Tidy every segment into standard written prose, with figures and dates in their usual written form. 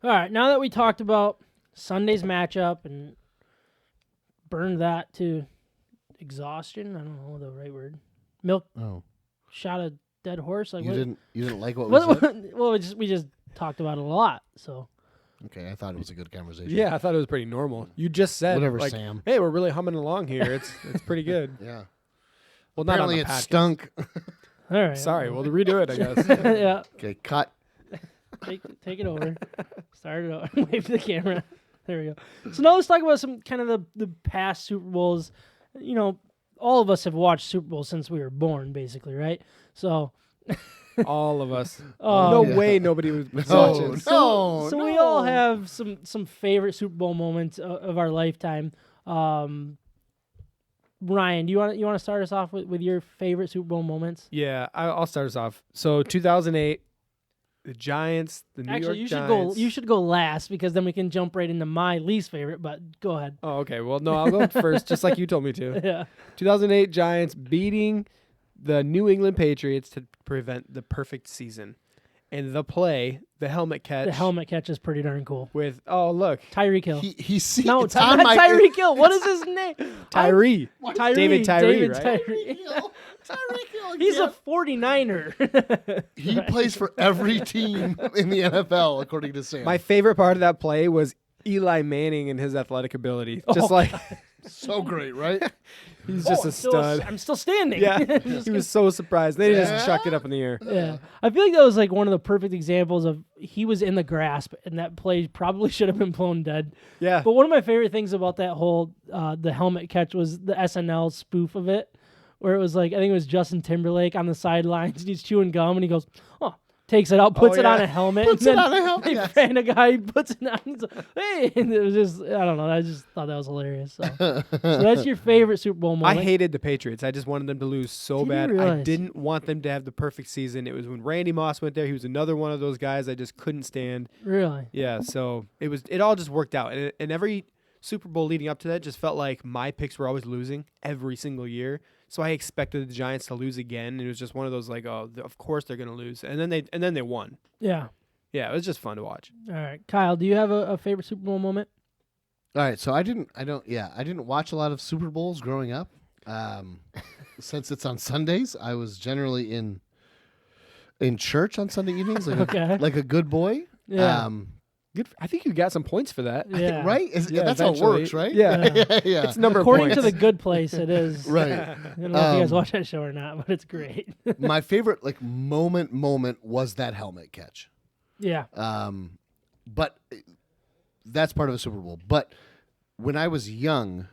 All right, now that we talked about Sunday's matchup and burned that to exhaustion, I don't know the right word. Milk shot a dead horse. Like you didn't like what we said? Well, we just talked about it a lot. So Okay, I thought it was a good conversation. Yeah, I thought it was pretty normal. You just said, Whatever, like, Sam. hey, we're really humming along here. It's pretty good. Yeah. Well, not on Apparently the it podcast. stunk. all right, Sorry, we'll redo it, I guess. yeah, Okay, cut. take it over. Start it over. Wave to the camera. There we go. So now let's talk about some kind of the past Super Bowls. You know, all of us have watched Super Bowls since we were born, basically, right? So. All of us. Oh, No yeah. way nobody was No, watching. So we all have some favorite Super Bowl moments of our lifetime. Ryan, do you want to start us off with your favorite Super Bowl moments? Yeah, I'll start us off. So 2008, the Giants, the New Actually, York you Giants. you should go last because then we can jump right into my least favorite. But go ahead. Oh, okay. Well, no, I'll go first, just like you told me to. Yeah. 2008 Giants beating the New England Patriots to prevent the perfect season. And the play, the helmet catch. The helmet catch is pretty darn cool. With, oh, look. Tyreek Hill. He's seen No, it's on not my Tyreek Hill. What is his name? Tyree. David Tyree, right? Tyree. Tyreek Hill. He's a 49er. He plays for every team in the NFL, according to Sam. My favorite part of that play was Eli Manning and his athletic ability. Just like, so great, right? he's just a stud. I'm still standing. Yeah, he was so surprised. They just chucked it up in the air. Yeah, I feel like that was like one of the perfect examples of he was in the grasp, and that play probably should have been blown dead. Yeah. But one of my favorite things about that whole the helmet catch was the SNL spoof of it, where it was like I think it was Justin Timberlake on the sidelines and he's chewing gum and he goes, "Oh." Takes it out, puts it on a helmet. Puts and it then on a helmet, They yes. find a guy, puts it on. He's like, hey, and it was just I don't know. I just thought that was hilarious. So that's your favorite Super Bowl I moment. hated the Patriots. I just wanted them to lose so Did you bad. I realize? didn't want them to have the perfect season. It was when Randy Moss went there. He was another one of those guys I just couldn't stand. Really. Yeah, so it all just worked out. And every Super Bowl leading up to that just felt like my picks were always losing every single year. So I expected the Giants to lose again. And it was just one of those like, oh, of course they're going to lose. And then they won. Yeah. Yeah, it was just fun to watch. All right, Kyle. Do you have a favorite Super Bowl moment? All right, so I didn't watch a lot of Super Bowls growing up. Since it's on Sundays, I was generally in church on Sunday evenings, like a good boy. Yeah. Good. I think you got some points for that. Yeah. Right? Yeah, That's how it eventually. works, right? Yeah. yeah. It's number of According points. to The Good Place, it is. Right. I don't know if you guys watch that show or not, but it's great. My favorite moment was that helmet catch. Yeah. But that's part of a Super Bowl. But when I was young,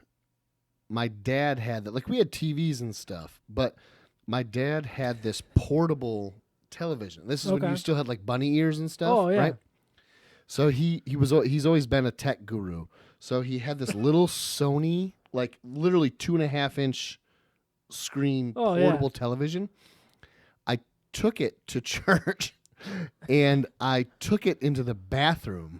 my dad had that. Like we had TVs and stuff, but my dad had this portable television. This is when you still had like bunny ears and stuff. Oh, yeah. Right? So he's always been a tech guru. So he had this little Sony, like literally 2.5-inch screen portable television. I took it to church and I took it into the bathroom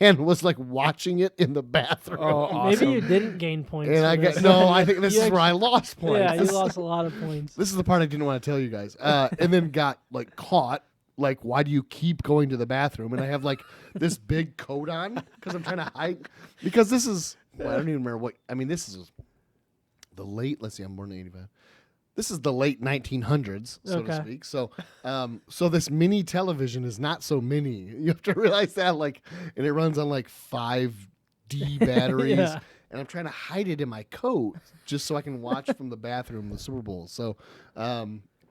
and was like watching it in the bathroom. Oh, awesome. Maybe you didn't gain points. And for I this. I think this You is where I lost points. Yeah, you lost a lot of points. This is the part I didn't want to tell you guys. And then got like caught. Like, why do you keep going to the bathroom? And I have like this big coat on because I'm trying to hide. Because this is, I don't even remember what, I mean, this is the late, let's see, I'm born in 85. This is the late 1900s, so to speak. So, so this mini television is not so mini. You have to realize that, like, and it runs on like 5D batteries. Yeah. And I'm trying to hide it in my coat just so I can watch from the bathroom the Super Bowl. So,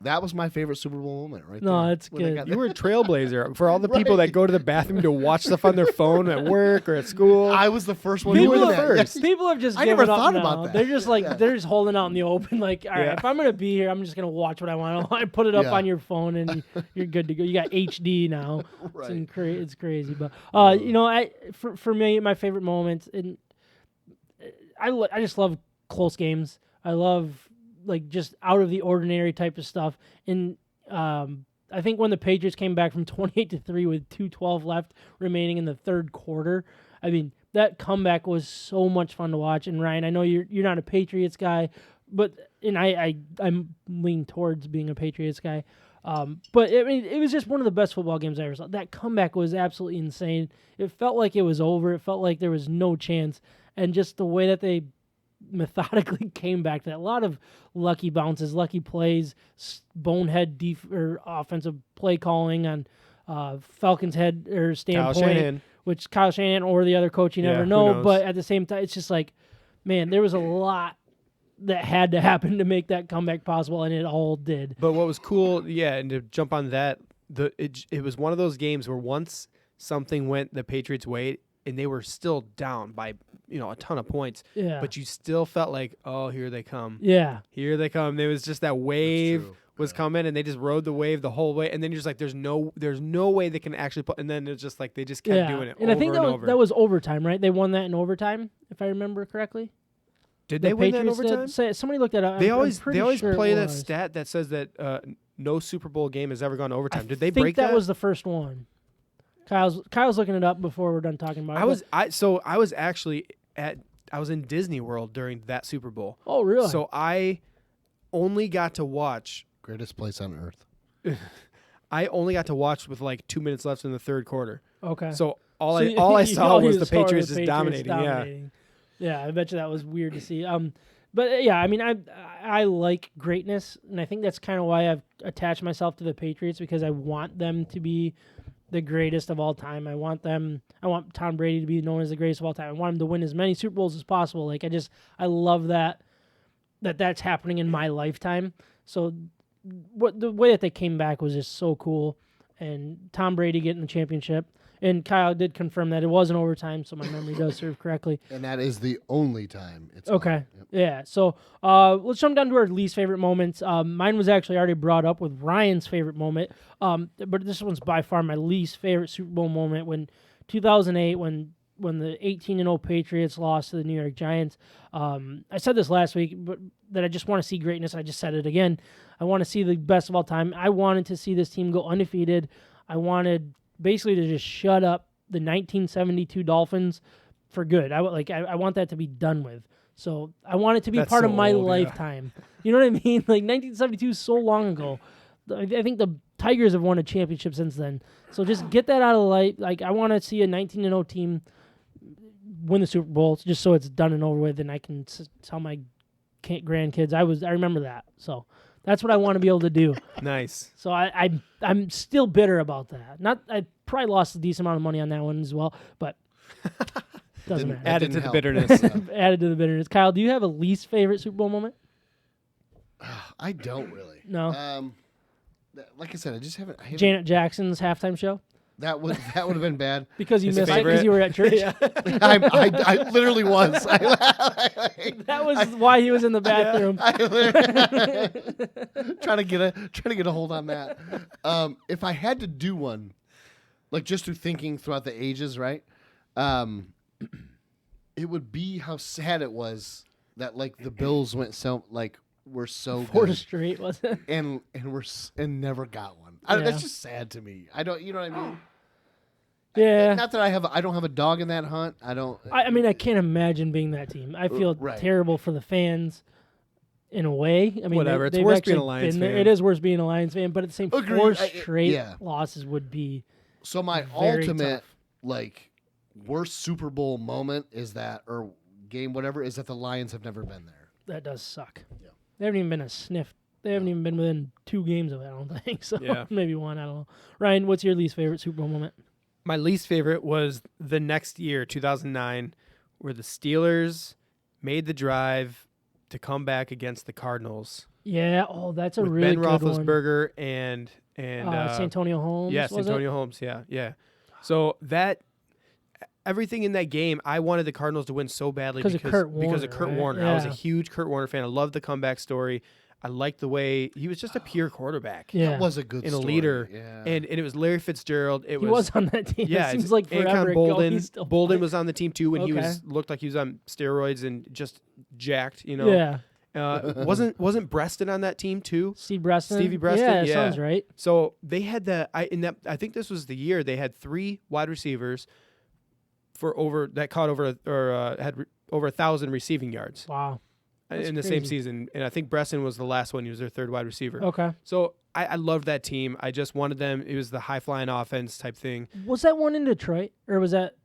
that was my favorite Super Bowl moment, right No, there. it's when I good. got You were a trailblazer for all the people Right. that go to the bathroom to watch stuff on their phone at work or at school. I was the first one. You doing were the that. first. Yes. People have just I given never up thought now. about that. They're just like they're just holding out in the open. Like, all right, Yeah. if I'm gonna be here, I'm just gonna watch what I want. I put it up Yeah. on your phone, and you're good to go. You got HD now. Right. It's crazy. But you know, for me, my favorite moments, and I just love close games. I love like just out of the ordinary type of stuff. And I think when the Patriots came back from 28-3 with 2:12 left remaining in the third quarter, I mean that comeback was so much fun to watch. And Ryan, I know you're not a Patriots guy, but I lean towards being a Patriots guy. But I mean, it was just one of the best football games I ever saw. That comeback was absolutely insane. It felt like it was over. It felt like there was no chance, and just the way that they methodically came back. That a lot of lucky bounces, lucky plays, bonehead or offensive play calling on Falcons' head or Kyle standpoint, Shanahan. which Kyle Shanahan or the other coach, you Yeah, never who know. knows? But at the same time, it's just like, man, there was a lot that had to happen to make that comeback possible, and it all did. But what was cool, yeah, and to jump on that, it was one of those games where once something went the Patriots' way, and they were still down by a ton of points, Yeah. but you still felt like, oh, here they come, Yeah. here they come. There was just that wave true. was coming, and they just rode the wave the whole way, and then you're just like, there's no way they can actually put, and then it's just like they just kept doing it And over I think and that was, over. that was overtime, right? They won that in overtime, if I remember correctly. Did The they win that in Patriots did. overtime? Somebody looked that up. They I'm always pretty sure play it that was. stat that says that no Super Bowl game has ever gone to overtime. Did they I think break that? Was the first one. Kyle's looking it up before we're done talking about it. I was actually I was in Disney World during that Super Bowl. Oh, really? So I only got to watch. Greatest place on earth. I only got to watch with like 2 minutes left in the third quarter. Okay. So all So I you saw only was the saw Patriots just dominating. Yeah. Yeah, I bet you that was weird to see. But yeah, I mean, I like greatness, and I think that's kind of why I've attached myself to the Patriots, because I want them to be the greatest of all time. I want Tom Brady to be known as the greatest of all time. I want him to win as many Super Bowls as possible. Like I love that's happening in my lifetime. So the way that they came back was just so cool, and Tom Brady getting the championship. And Kyle did confirm that it wasn't overtime, so my memory does serve correctly. And that is the only time it's Okay. on. Yep. Yeah. So let's jump down to our least favorite moments. Mine was actually already brought up with Ryan's favorite moment. But this one's by far my least favorite Super Bowl moment, when 2008, when the 18-0 Patriots lost to the New York Giants. I said this last week, but that I just want to see greatness. I just said it again. I want to see the best of all time. I wanted to see this team go undefeated. I wanted basically to just shut up the 1972 Dolphins for good. I want that to be done with. So I want it to be That's part of so my old, yeah. lifetime. You know what I mean? Like 1972 is so long ago. I think the Tigers have won a championship since then. So just get that out of the light. Like I want to see a 19-0 team win the Super Bowl, just so it's done and over with, and I can tell my grandkids I remember that. So that's what I want to be able to do. Nice. So I'm still bitter about that. Not I probably lost a decent amount of money on that one as well, but doesn't Didn't- matter. Added to didn't the help. bitterness. Added to the bitterness. Kyle, do you have a least favorite Super Bowl moment? I don't really. No. Like I said, I haven't. Janet Jackson's halftime show That would have been bad. because you His missed it favorite? because you were at church. I literally was. That was why he was in the bathroom. trying to get a hold on that. If I had to do one, like just through thinking throughout the ages, right? It would be how sad it was that like the Bills were so Four good straight, was it? and never got one. Yeah. That's just sad to me. I don't, you know what I mean? Yeah. Not that I don't have a dog in that hunt. I don't. I mean, I can't imagine being that team. I feel Right. terrible for the fans in a way. I mean, Whatever. It's they've worse being actually a Lions been there. fan. It is worse being a Lions fan, but at the same Agreed. four I- straight yeah. losses would be So my very ultimate tough. like worst Super Bowl moment is that, or game, whatever, is that the Lions have never been there. That does suck. Yeah. They haven't even been a sniff. They haven't even been within 2 games of it, I don't think. So Yeah. maybe 1, I don't know. Ryan, what's your least favorite Super Bowl moment? My least favorite was the next year, 2009, where the Steelers made the drive to come back against the Cardinals Yeah, that's a with really Ben good one. Roethlisberger and Santonio Holmes. yes, was Antonio Holmes. Yeah. So that everything in that game, I wanted the Cardinals to win so badly Because of Kurt because of Warner, Kurt right? Warner. I was a Yeah. huge Kurt Warner fan. I loved the comeback story. I liked the way he was just a pure quarterback. Yeah, That was a good And a story. leader. Yeah. And it was Larry Fitzgerald. It he was on that team. yeah, it seems it's like forever Anquan ago. Bolden. He's still Bolden was on the team too when he Okay. looked like he was on steroids and just jacked. You know. Yeah, Wasn't Breston on that team too? Stevie Breston. Stevie Breston, Yeah, that yeah. sounds right. So they had I think this was the year they had 3 wide receivers for over 1,000 receiving yards. Wow. That's in the same crazy. season, and I think Bresson was the last one. He was their third wide receiver. Okay. So I loved that team. I just wanted them. It was the high flying offense type thing. Was that one in Detroit, or was that?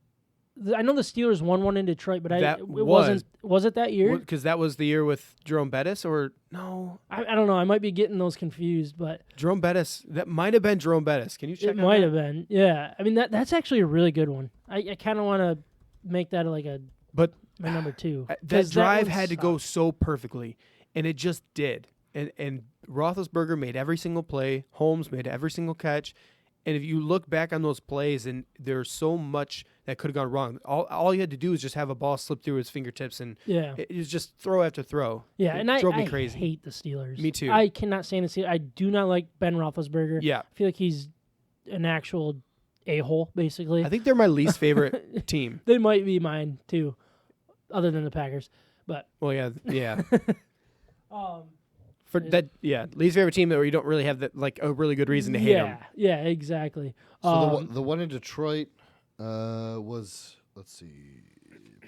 I know the Steelers won one in Detroit, but That it was. wasn't. Was it that year? Because that was the year with Jerome Bettis, or no? I don't know. I might be getting those confused, but Jerome Bettis. That might have been Jerome Bettis. Can you check? it on might that? have been. Yeah. I mean that's actually a really good one. I kind of want to make that like a But my number 2. that 'Cause drive one had to go sucked. so perfectly, and it just did. And Roethlisberger made every single play. Holmes made every single catch. And if you look back on those plays, and there's so much that could have gone wrong. All you had to do was just have a ball slip through his fingertips, and Yeah. it was just throw after throw. Yeah, It and I drove me I crazy. hate the Steelers. Me too. I cannot stand the Steelers. I do not like Ben Roethlisberger. Yeah, I feel like he's an actual a-hole, basically. I think they're my least favorite team. They might be mine too, other than the Packers. But Well, yeah. um, For that, least favorite team where you don't really have a really good reason to hate them. yeah, exactly. So the one in Detroit was, let's see,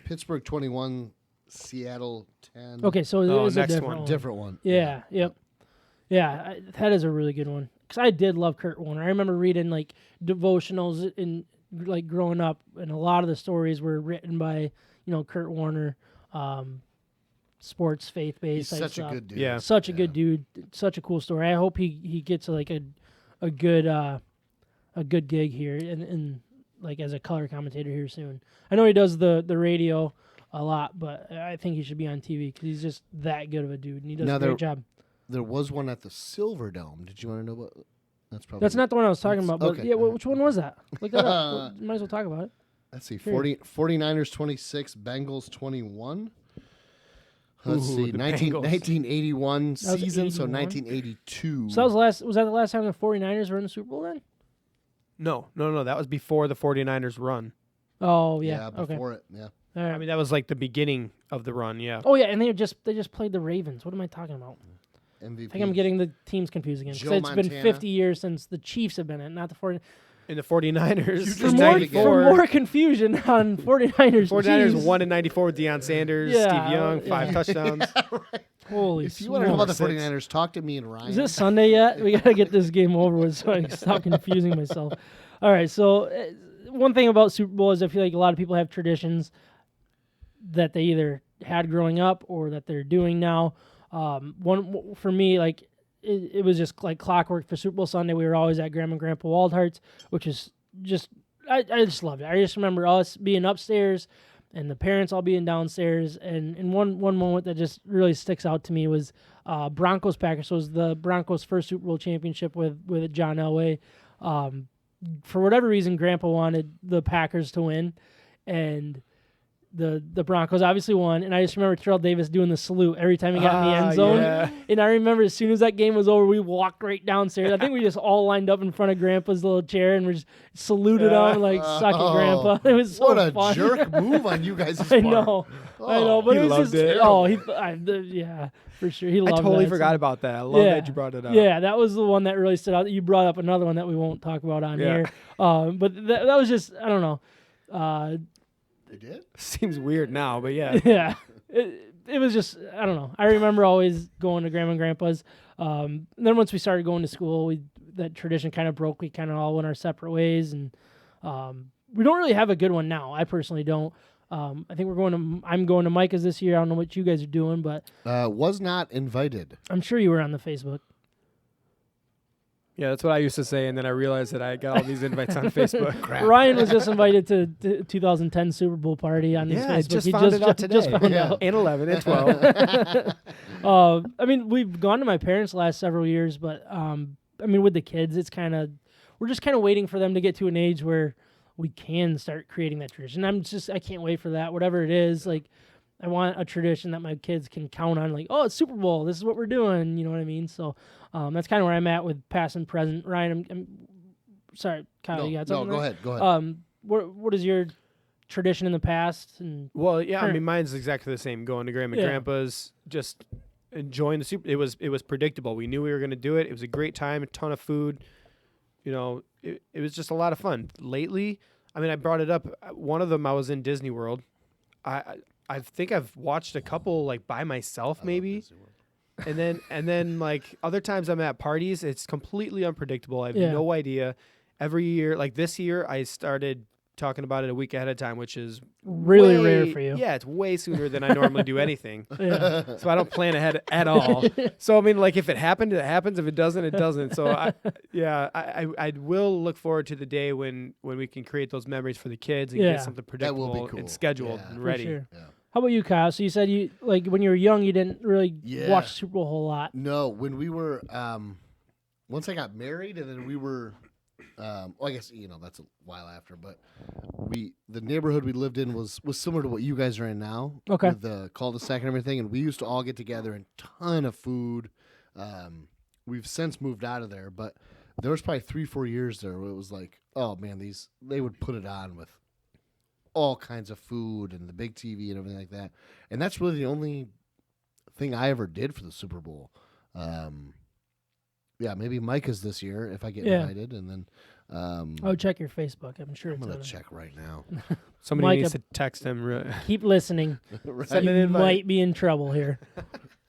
Pittsburgh 21, Seattle 10. Okay, so Oh, it was a next different one. one. Different one. Yeah, yep. Yeah, that is a really good one. Because I did love Kurt Warner. I remember reading like devotionals in like growing up, and a lot of the stories were written by Kurt Warner, sports faith He's based type such stuff. a good dude. Yeah. Such a good dude. Such a cool story. I hope he gets like a good gig here and like as a color commentator here soon. I know he does the radio a lot, but I think he should be on TV because he's just that good of a dude and he does Now a great job. There was one at the Silver Dome. Did you want to know what? That's probably. That's not the one I was talking about, but okay. yeah, which one was that? Look that up. Might as well talk about it. Let's see. Here. 49ers 26, Bengals 21. Let's Ooh, see. the 1981 was season, so 81? 1982. So was that the last time the 49ers were in the Super Bowl then? No. That was before the 49ers run. Oh yeah. Okay. before it. Yeah. All right. I mean, that was like the beginning of the run. Yeah. Oh yeah, and they just played the Ravens. What am I talking about? MVP. I think I'm getting the teams confused again. 'Cause Joe it's been Montana. 50 years since the Chiefs have been in, not the 49ers. In the 49ers, You just For in did more, it again. 94. for more confusion on 49ers. 49ers Chiefs. won in 94 with Deion Sanders, Yeah, Steve Young, 5 yeah. touchdowns. Holy If you want to know about the Six. 49ers, talk to me and Ryan. Is it Sunday yet? We got to get this game over with so I can stop confusing myself. All right, so one thing about Super Bowl is I feel like a lot of people have traditions that they either had growing up or that they're doing now. One for me, like it was just like clockwork for Super Bowl Sunday. We were always at Grandma and Grandpa Waldhart's, which is just I just loved it. I just remember us being upstairs and the parents all being downstairs. And one moment that just really sticks out to me was Broncos Packers. So it was the Broncos' first Super Bowl championship with John Elway. For whatever reason, Grandpa wanted the Packers to win, and the Broncos obviously won. And I just remember Terrell Davis doing the salute every time he got in the end zone. Yeah. And I remember as soon as that game was over, we walked right downstairs. I think we just all lined up in front of Grandpa's little chair and we just saluted him like, suck it, Grandpa. It was so what a fun. jerk move on you guys' I part. know. I know, but he it was loved just, it. oh, yeah, for sure. He I loved totally that. forgot about that. I love Yeah. that you brought it up. Yeah, that was the one that really stood out. You brought up another one that we won't talk about on Yeah. here. But that was just, I don't know. They did? Seems weird now, but yeah. Yeah. It was just, I don't know. I remember always going to Grandma and Grandpa's. Then once we started going to school, that tradition kind of broke. We kind of all went our separate ways. And we don't really have a good one now. I personally don't. I think I'm going to Micah's this year. I don't know what you guys are doing, but Was not invited. I'm sure you were on the Facebook. Yeah, that's what I used to say, and then I realized that I got all these invites on Facebook. Crap. Ryan was just invited to 2010 Super Bowl party on his Yeah, Facebook. I just He found it out today. Just found Yeah. out. And 11 and 12. I mean, we've gone to my parents' last several years, but I mean, with the kids, we're just kind of waiting for them to get to an age where we can start creating that tradition. I can't wait for that. Whatever it is, like I want a tradition that my kids can count on. Like, oh, it's Super Bowl. This is what we're doing. You know what I mean? So that's kind of where I'm at with past and present. Ryan, I'm sorry, Kyle. No, you got no, something? go there? ahead. Go ahead. What is your tradition in the past? And Well, yeah, I Current- mean, mine's exactly the same. Going to Grandma and Yeah. Grandpa's, just enjoying the Super. It was predictable. We knew we were going to do it. It was a great time, a ton of food. You know, it was just a lot of fun. Lately, I mean, I brought it up. One of them, I was in Disney World. I think I've watched a couple like by myself I love maybe. Disney World. And then like other times I'm at parties, it's completely unpredictable. I have Yeah. no idea. Every year, like this year, I started talking about it a week ahead of time, which is Really rare way- for you. Yeah, it's way sooner than I normally do anything. Yeah. So I don't plan ahead at all. So I mean, like if it happened, it happens. If it doesn't, it doesn't. So I will look forward to the day when we can create those memories for the kids and Yeah. get something That will predictable be cool. and scheduled Yeah. and For ready. sure. Yeah. How about you, Kyle? So you said you like when you were young, you didn't really Yeah. watch Super Bowl a whole lot. No, when we were once I got married, and then we were well, I guess that's a while after, but the neighborhood we lived in was similar to what you guys are in now. Okay. With the cul-de-sac and everything, and we used to all get together and ton of food. We've since moved out of there, but there was probably 3-4 years there where it was like, oh man, they would put it on with all kinds of food and the big TV and everything like that. And that's really the only thing I ever did for the Super Bowl. Yeah, maybe Micah's this year if I get Yeah. invited, and then Oh, check your Facebook. I'm sure I'm it's gonna on it. check right now. Somebody Micah- needs to text him. Keep listening. Right. Send an You invite. might be in trouble here.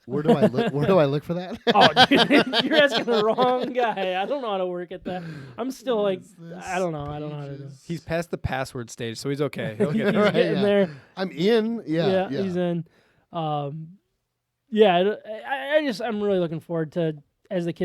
Where do I look? Where do I look for that? Oh, dude, you're asking the wrong guy. I don't know how to work at that. I'm still like, I don't know. I don't know how to do. He's past the password stage, so he's okay. He'll get He's there. Right, getting yeah. there. I'm in. Yeah, yeah. He's in. Yeah, I'm really looking forward to as the kids